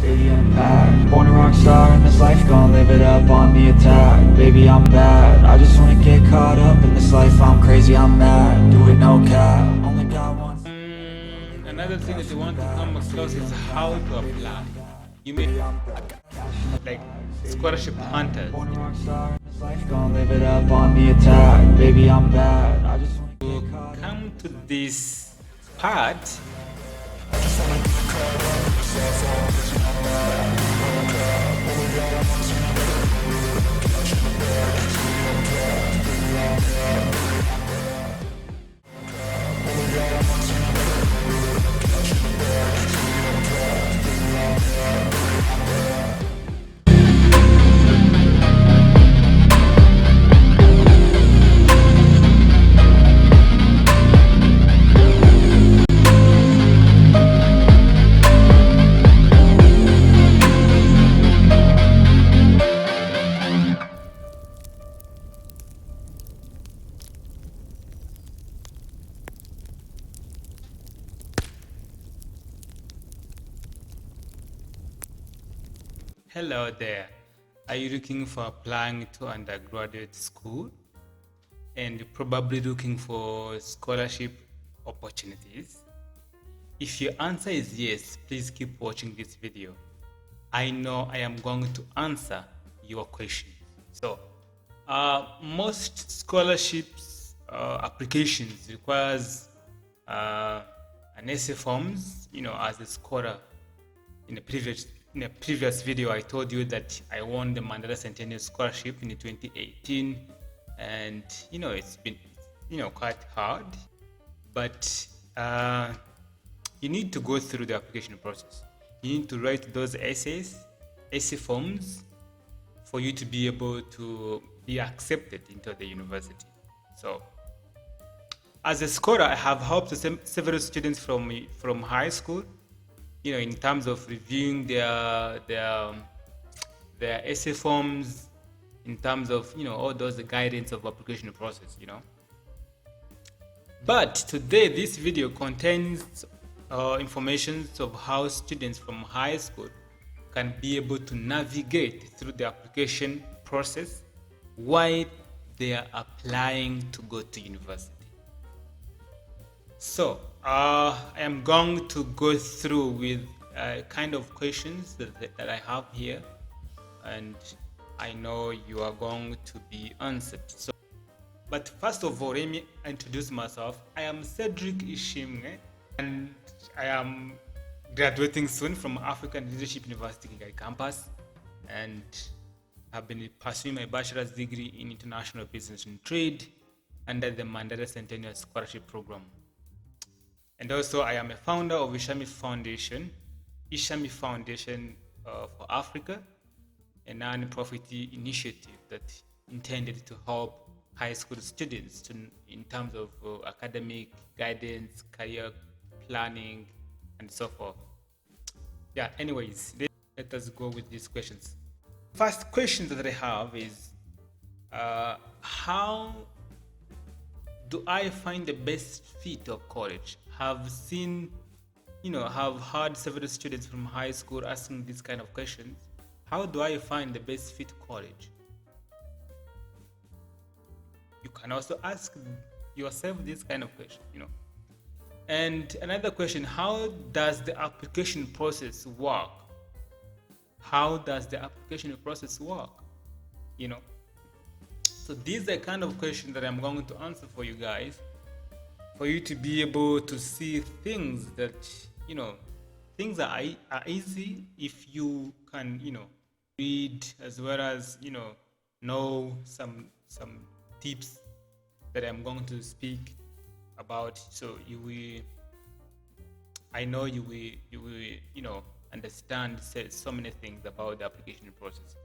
City impact. Born a rock star in this life, gon' live it up on the attack. Baby, I'm bad, I just wanna get caught up in this life. I'm crazy, I'm mad, do it no cap. Only got one. Another thing that you want to come across is how to apply. You may like scholarship hunters. Born a rock star in this life, gon' live it up on the attack. Baby, I'm bad, I just wanna get caught up. Come to this part. Hello there. Are you looking for applying to undergraduate school and probably looking for scholarship opportunities? If your answer is yes, please keep watching this video. I know I am going to answer your question. So, most scholarships applications requires an essay forms. As a scholar, in a previous video, I told you that I won the Mandela Centennial Scholarship in 2018, and it's been quite hard, but you need to go through the application process. You need to write those essay forms for you to be able to be accepted into the university. So, as a scholar, I have helped several students from high school, in terms of reviewing their essay forms, in terms of all those guidance of application process. But today this video contains information of how students from high school can be able to navigate through the application process while they are applying to go to university. So I am going to go through with kind of questions that I have here, and I know you are going to be answered. But first of all, let me introduce myself. I am Cedric Ishimwe, and I am graduating soon from African Leadership University Kigali campus, and have been pursuing my bachelor's degree in international business and trade under the Mandela Centennial Scholarship Program. And also, I am a founder of Ishami Foundation for Africa, a non-profit initiative that intended to help high school students in terms of academic guidance, career planning, and so forth. Yeah, anyways, let us go with these questions. First question that I have is, how do I find the best fit of college? Have heard several students from high school asking this kind of questions. How do I find the best fit college? You can also ask yourself this kind of question, And another question, how does the application process work? How does the application process work? So these are kind of questions that I'm going to answer for you guys, for you to be able to see things that, things are easy if you can, read, as well as, know some tips that I'm going to speak about. So I know you will, understand so many things about the application process.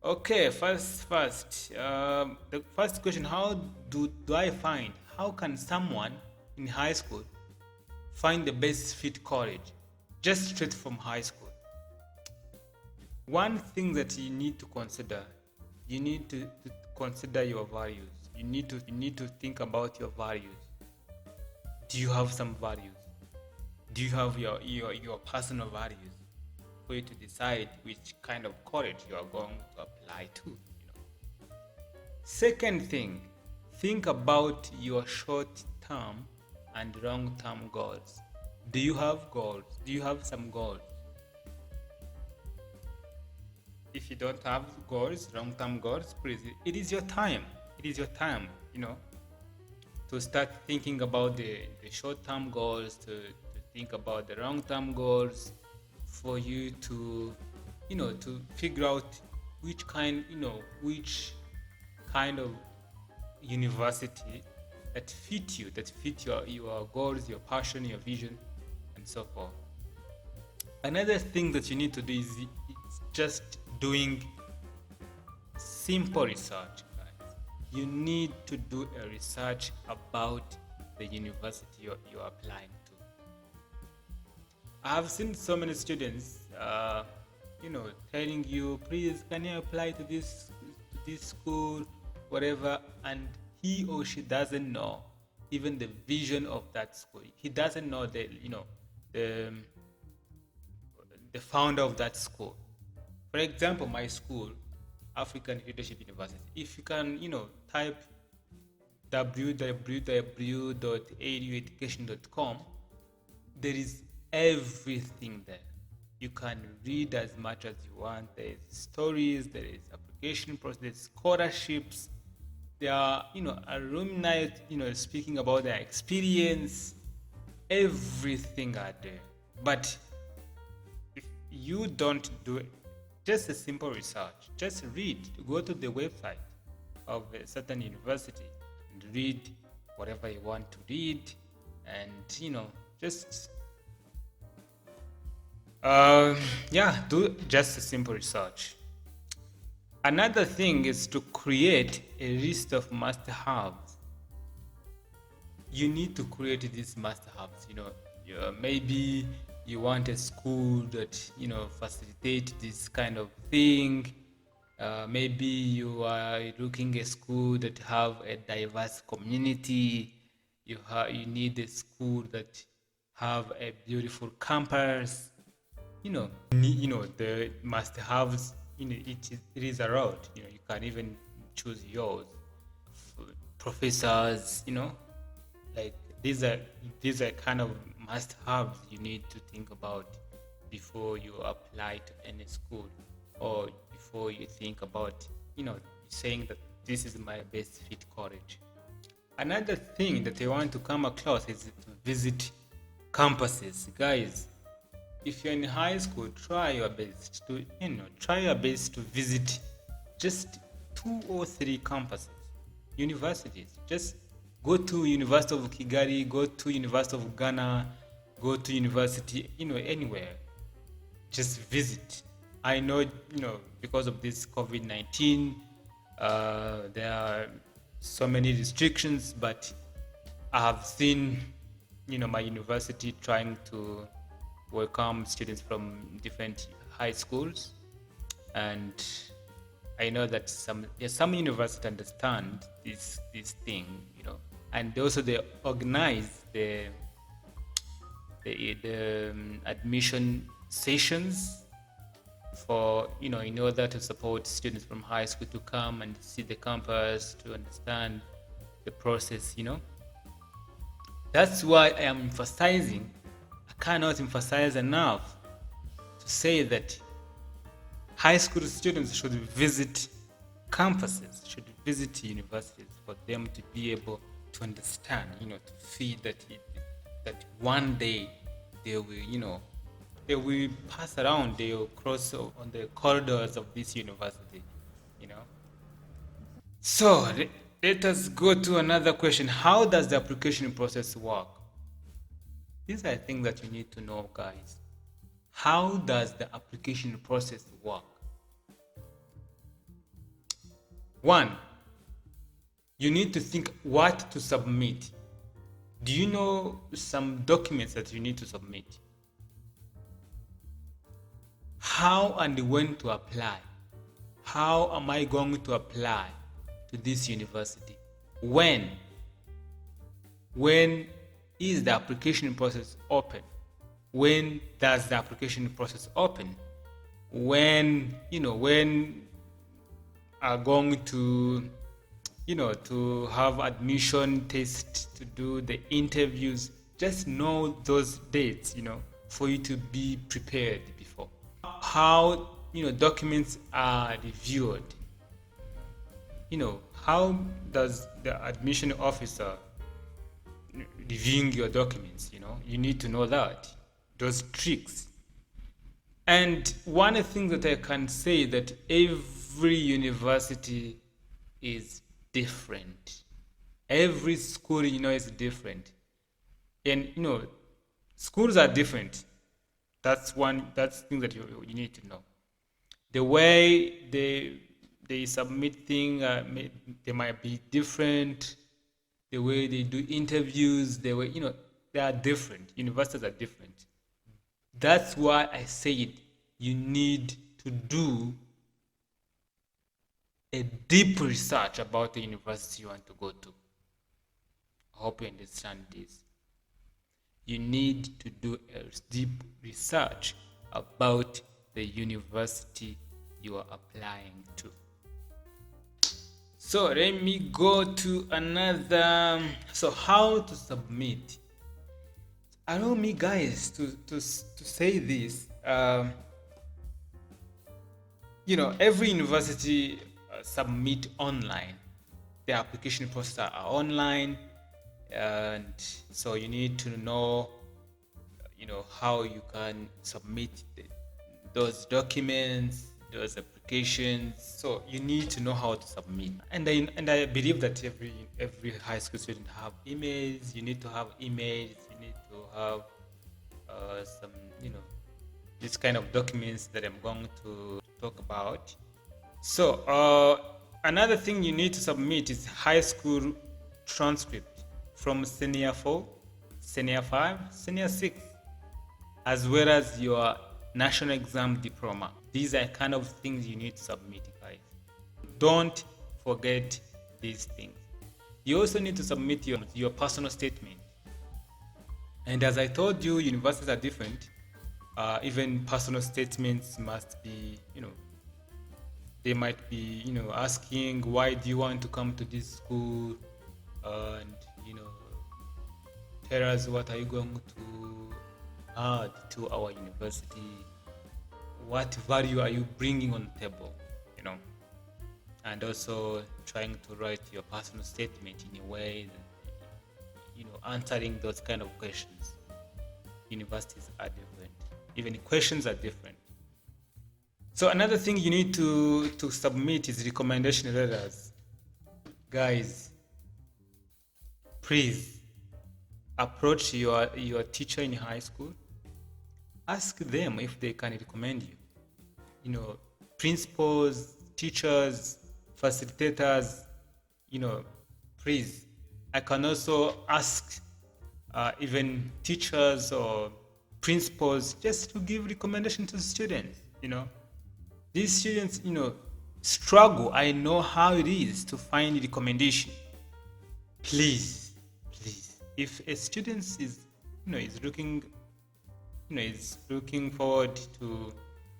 Okay, first, the first question, how can someone in high school find the best fit college just straight from high school? One thing that you need to consider, you need to consider your values. You need to think about your values. Do you have some values? Do you have your personal values? for you to decide which kind of college you are going to apply to. Second thing, think about your short-term and long-term goals. Do you have goals? Do you have some goals? If you don't have goals, long-term goals, please, it is your time. It is your time, to start thinking about the short-term goals, to think about the long-term goals, for you to, to figure out which kind of university that fit you, that fit your goals, your passion, your vision, and so forth. Another thing that you need to do is just doing simple research, guys. You need to do a research about the university you're applying to. I have seen so many students, telling you, please, can you apply to this school, whatever, and he or she doesn't know even the vision of that school. He doesn't know the founder of that school. For example, my school, African Leadership University. If you can, type www.edueducation.com, there is everything there. You can read as much as you want. There is stories, there is application process, there is scholarships. There are, alumni, speaking about their experience. Everything are there. But if you don't do it, just a simple research, just read, go to the website of a certain university and read whatever you want to read, and just do just a simple research. Another thing is to create a list of must-haves. You need to create these must-haves. Maybe you want a school that facilitate this kind of thing. Maybe you are looking at a school that have a diverse community. You need a school that have a beautiful campus. The must-haves. It is around. You can even choose yours. Professors, like these are kind of must-haves you need to think about before you apply to any school, or before you think about saying that this is my best fit college. Another thing that I want to come across is to visit campuses, guys. If you're in high school, try your best to visit just 2 or 3 campuses, universities. Just go to University of Kigali, go to University of Ghana, go to university, anywhere. Just visit. I know, because of this COVID-19, there are so many restrictions, but I have seen, my university trying to welcome students from different high schools, and I know that some universities understand this thing, and also they organize the admission sessions for in order to support students from high school to come and see the campus, to understand the process. That's why I am emphasizing. I cannot emphasize enough to say that high school students should visit campuses, should visit universities, for them to be able to understand, to feel that one day they will pass around, they will cross on the corridors of this university, So let us go to another question. How does the application process work? These are things that you need to know, guys. How does the application process work? 1, you need to think what to submit. Do you know some documents that you need to submit? How and when to apply? How am I going to apply to this university? When is the application process open? When does the application process open? when are going to to have admission tests, to do the interviews, just know those dates, for you to be prepared before. How documents are reviewed. How does the admission officer reviewing your documents? You need to know that, those tricks. And one thing that I can say, that every university is different. Every school, is different. And, schools are different. That's thing that you need to know. The way they submit things, they might be different. The way they do interviews, the way, they are different. Universities are different. That's why I said you need to do a deep research about the university you want to go to. I hope you understand this. You need to do a deep research about the university you are applying to. So let me go to another. So how to submit? Allow me, guys, to say this. Every university submit online. The application process are online, and so you need to know, how you can submit those documents, those applications. So you need to know how to submit. And I believe that every high school student have emails. You need to have emails. You need to have some, this kind of documents that I'm going to talk about. So another thing you need to submit is high school transcript from senior 4, senior 5, senior 6, as well as your national exam diploma. These are kind of things you need to submit, guys. Don't forget these things. You also need to submit your personal statement. And as I told you, universities are different. Even personal statements must be, they might be, asking, why do you want to come to this school? And, tell us, what are you going to add to our university? What value are you bringing on the table? And also trying to write your personal statement in a way that, answering those kind of questions. Universities are different. Even the questions are different. So another thing you need to submit is recommendation letters. Guys, please approach your teacher in high school. Ask them if they can recommend you. Principals, teachers, facilitators, please. I can also ask even teachers or principals just to give recommendation to students. These students, struggle. I know how it is to find recommendation. Please, if a student is looking forward to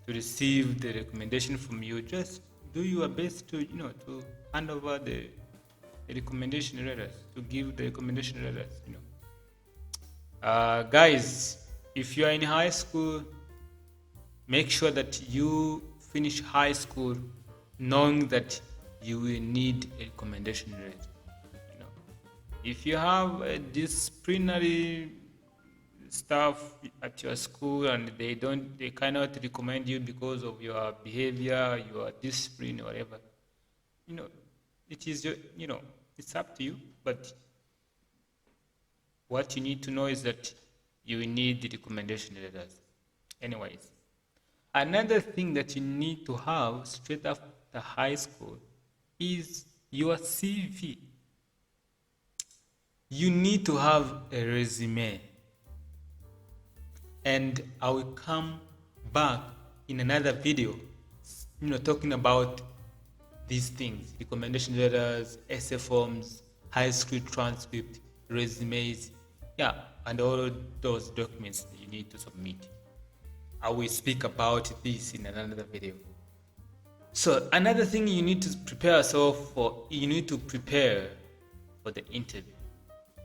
receive the recommendation from you, just do your best to hand over the recommendation letters, to give the recommendation letters. Guys, if you are in high school, make sure that you finish high school knowing that you will need a recommendation letter. If you have a disciplinary staff at your school and they cannot recommend you because of your behavior, your discipline, or whatever, it is it's up to you. But what you need to know is that you need the recommendation letters. Anyways, another thing that you need to have straight after high school is your CV. You need to have a resume. And I will come back in another video, talking about these things: recommendation letters, essay forms, high school transcript, resumes, and all those documents that you need to submit. I will speak about this in another video. So another thing you need to prepare yourself for, you need to prepare for the interview.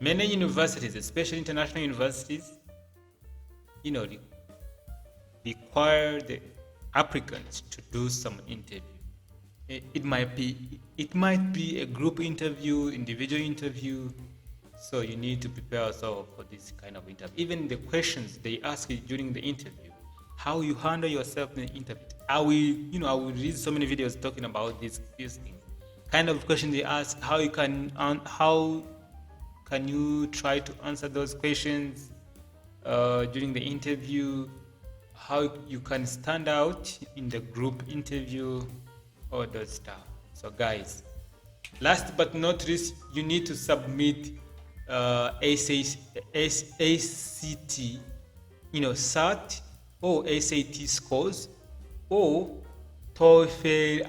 Many universities, especially international universities, require the applicants to do some interview. It might be a group interview, individual interview. So you need to prepare yourself for this kind of interview. Even the questions they ask you during the interview, how you handle yourself in the interview. I will read so many videos talking about these things. Kind of question they ask, how can you try to answer those questions during the interview, how you can stand out in the group interview, all that stuff. So guys, last but not least, you need to submit ACT, SAT or SAT scores, or TOEFL,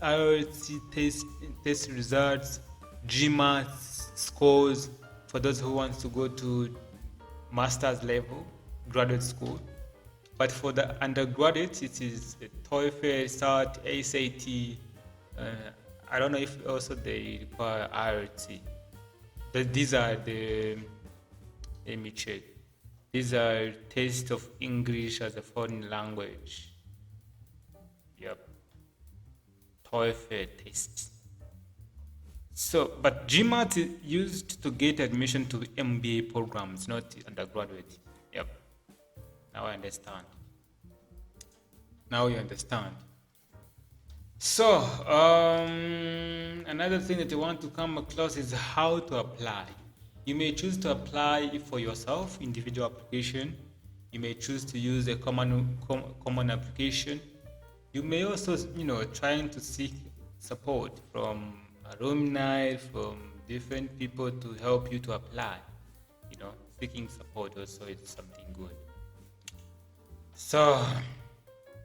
IELTS test results, GMAT scores for those who want to go to master's level, graduate school. But for the undergraduate, it is TOEFL, SAT, SAT. I don't know if also they require IELTS. These are let me check. These are tests of English as a foreign language. Yep. TOEFL tests. So, but GMAT is used to get admission to MBA programs, not undergraduate. Yep. Now I understand. Now you understand. So, another thing that you want to come across is how to apply. You may choose to apply for yourself, individual application. You may choose to use a common application. You may also, trying to seek support from alumni, from different people to help you to apply. Seeking support also is something good. So,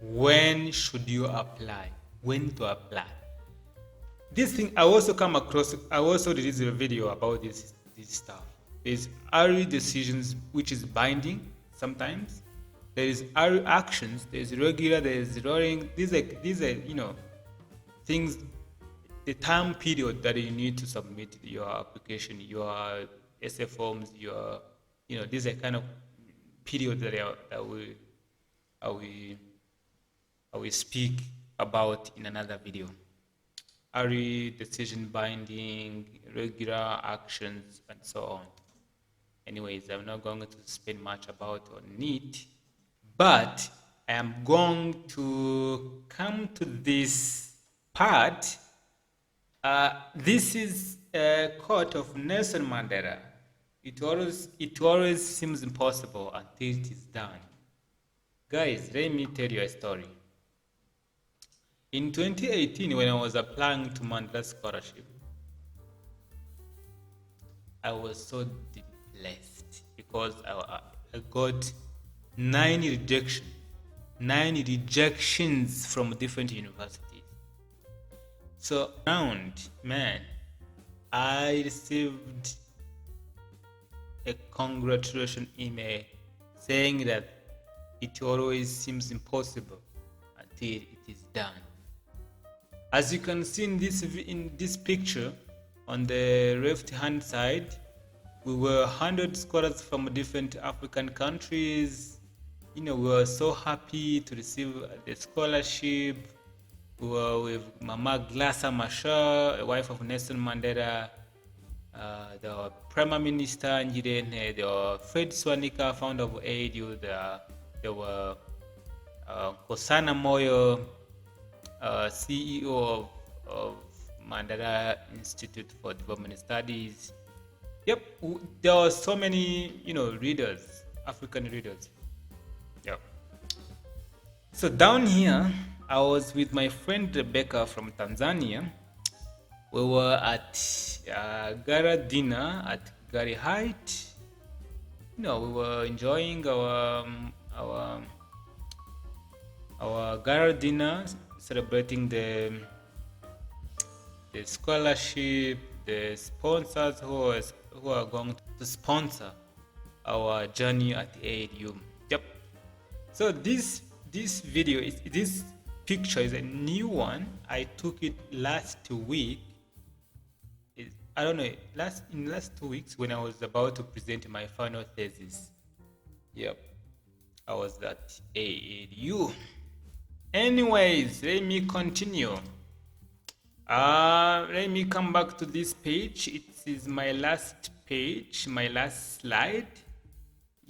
when should you apply? When to apply? This thing I also released a video about this stuff. There's early decisions, which is binding sometimes. There is early actions, there's regular, there's rolling. These are things, the time period that you need to submit your application, your essay forms, these are kind of period that I will speak about in another video. Early decision binding, regular actions, and so on. Anyways, I'm not going to spend much on it, but I am going to come to this part. This is a quote of Nelson Mandela. It always seems impossible until it is done. Guys, let me tell you a story. In 2018, when I was applying to Mandela Scholarship, I was so depressed because I got 9 rejections from different universities. So I received a congratulation email saying that it always seems impossible until it is done. As you can see in this picture, on the left hand side, we were 100 scholars from different African countries. We were so happy to receive the scholarship. We were with Mama Glassa Machel, a wife of Nelson Mandela, the Prime Minister Njirene, the Fred Swanika, founder of AIDU, there were Kosana Moyo, CEO of Mandela Institute for Development Studies. Yep, there were so many, readers, African readers. Yep. So down here, I was with my friend Rebecca from Tanzania. We were at Gara dinner at Gari Height. We were enjoying our Gara dinner, celebrating the scholarship, the sponsors who are going to sponsor our journey at AIDU. Yep. So this video is, this picture is a new one. I took it last week. I don't know, in the last 2 weeks when I was about to present my final thesis. Yep, I was at AAU. Anyways, let me continue. Let me come back to this page. It is my last page, my last slide.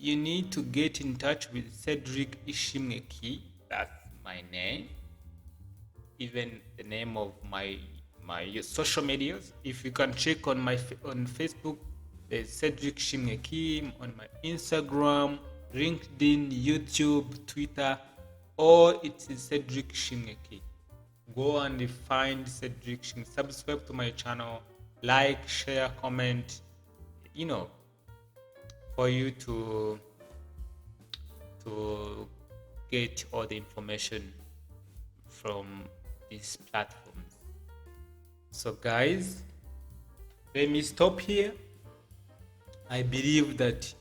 You need to get in touch with Cedric Ishimwe. That's my name. Even the name of my social medias. If you can check on Facebook, there's Cedric Ishimwe. On my Instagram, LinkedIn, YouTube, Twitter, or it is Cedric Ishimwe. Go and find Cedric Ishimwe. Subscribe to my channel, like, share, comment. You know, for you to get all the information from these platforms. So guys, let me stop here. I believe that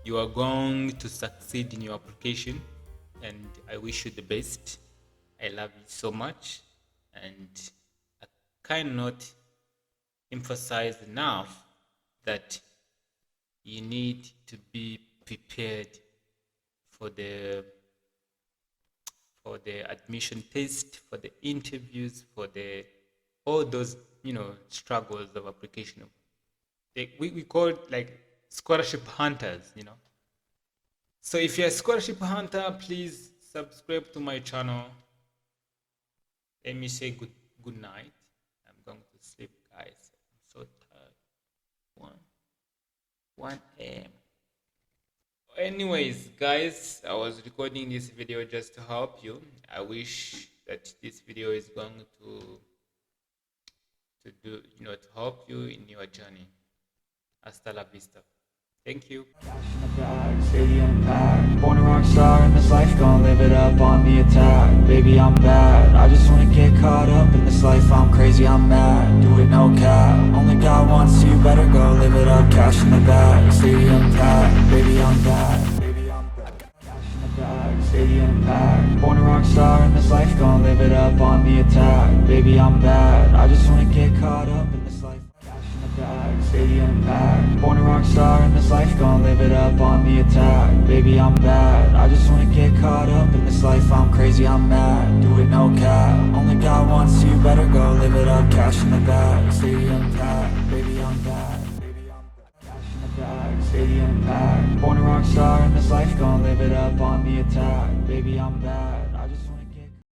you are going to succeed in your application, and I wish you the best. I love you so much, and I cannot emphasize enough that you need to be prepared for the admission test, for the interviews, for all those struggles of application. We call it like scholarship hunters, So if you're a scholarship hunter, please subscribe to my channel. Let me say good night. I'm going to sleep, guys. I'm so tired. 1 a.m. Anyways, guys, I was recording this video just to help you. I wish that this video is going to help you in your journey. Hasta la vista. Thank you. Cash in the bag, stadium packed. Born a rock star in this life, gonna live it up on the attack. Baby, I'm bad. I just wanna get caught up in this life. I'm crazy, I'm mad. Do it no cap. Only God wants you, better go live it up. Cash in the bag, stadium packed. Baby, I'm bad. Baby, I'm bad. Cash in the bag, stadium packed. Born a rock star in this life, gonna live it up on the attack. Baby, I'm bad. I just wanna get caught up in this life. Stadium packed. Born a rock star in this life, gonna live it up on the attack. Baby, I'm bad. I just wanna get caught up in this life. I'm crazy, I'm mad. Do it no cap. Only God wants you, better go live it up. Cash in the bag, stadium packed. Baby, I'm bad. Baby, I'm bad. Cash in the bag, stadium packed. Born a rock star in this life, gonna live it up on the attack. Baby, I'm bad.